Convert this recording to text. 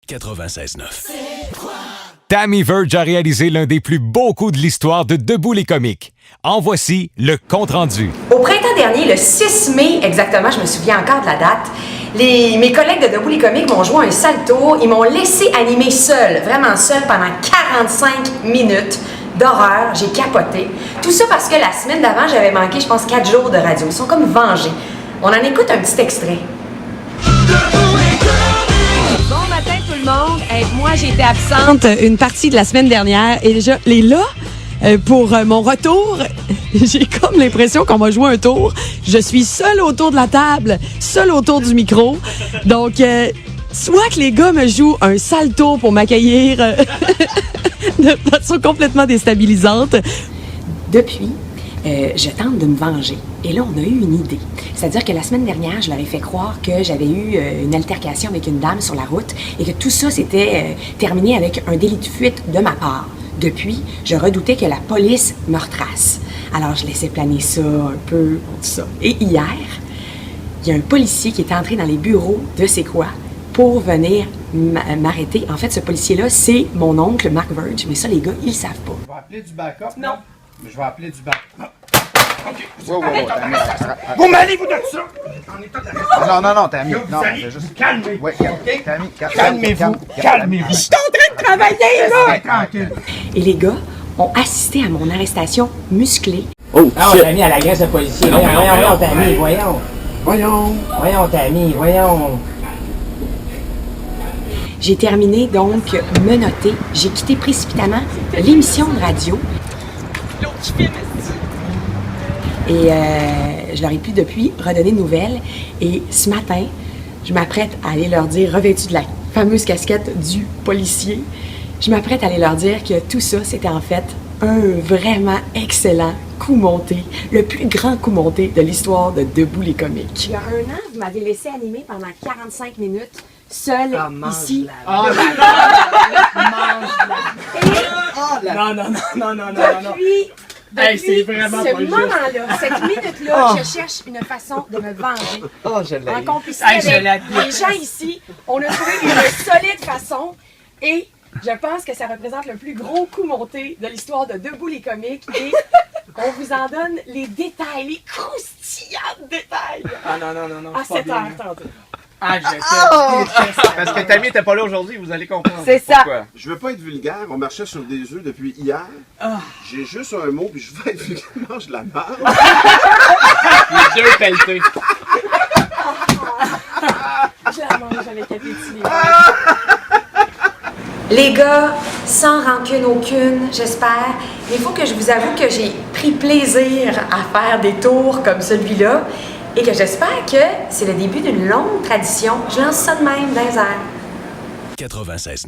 96.9. Tammy Verge a réalisé l'un des plus beaux coups de l'histoire de Debout les comiques. En voici le compte-rendu. Au printemps dernier, le 6 mai exactement, je me souviens encore de la date, mes collègues de Debout les comiques m'ont joué un salto. Ils m'ont laissé animer seule, vraiment seule, pendant 45 minutes d'horreur. J'ai capoté. Tout ça parce que la semaine d'avant, j'avais manqué, je pense, 4 jours de radio. Ils sont comme vengés. On en écoute un petit extrait. Bon matin tout le monde. Moi, j'ai été absente une partie de la semaine dernière et déjà, pour mon retour, j'ai comme l'impression qu'on m'a joué un tour. Je suis seule autour de la table, seule autour du micro. Donc, soit que les gars me jouent un sale tour pour m'accueillir de façon complètement déstabilisante. Depuis, je tente de me venger. Et là, on a eu une idée. C'est-à-dire que la semaine dernière, je leur ai fait croire que j'avais eu une altercation avec une dame sur la route et que tout ça s'était terminé avec un délit de fuite de ma part. Depuis, je redoutais que la police me retrace. Alors, je laissais planer ça un peu, tout ça. Et hier, il y a un policier qui est entré dans les bureaux de C'est quoi pour venir m'arrêter. En fait, ce policier-là, c'est mon oncle, Mark Verge, mais ça, les gars, ils le savent pas. Je vais appeler du backup. Non. Mais je vais appeler du backup. OK. Vous m'allez-vous de ça? En état d'arrêt. Non, Tammy. Là, Non, vous allez je juste... vous calmer. Ouais, OK? Tammy, Calmez-vous. Calmez-vous. Je suis en train de travailler, là! Tranquille. Et les gars ont assisté à mon arrestation musclée. Oh, ah, on t'a mis à la graisse de policier. Voyons, Tammy, voyons, Tammy, voyons. J'ai terminé donc menottée. J'ai quitté précipitamment l'émission de radio. Et je leur ai pu depuis redonner de nouvelles. Et ce matin, je m'apprête à aller leur dire, revêtue de la fameuse casquette du policier, je m'apprête à aller leur dire que tout ça, c'était en fait un vraiment excellent coup monté, le plus grand coup monté de l'histoire de Debout les comiques. Il y a un an, vous m'avez laissé animer pendant 45 minutes, seule ici. Non. Puis, Hey, depuis c'est vraiment ce pas juste. moment-là, cette minute-là, je cherche une façon de me venger. Oh, je l'ai. En complicité Hey, je avec l'admets. les gens ici, on a trouvé une solide façon et je pense que ça représente le plus gros coup monté de l'histoire de Debout les comiques et on vous en donne les détails, les croustillants détails Ah non. à c'est pas 7 heures bien. tantôt. Ah, je Parce que Tammy était pas là aujourd'hui, vous allez comprendre. C'est ça. Pourquoi. Je veux pas être vulgaire, on marchait sur des œufs depuis hier. J'ai juste un mot, puis je veux être vulgaire, mange de la merde. Les deux pelletés. Je la mange avec appétit. Les gars, sans rancune aucune, j'espère, il faut que je vous avoue que j'ai pris plaisir à faire des tours comme celui-là et que j'espère que c'est le début d'une longue tradition. Je lance ça de même dans les airs. 96.9.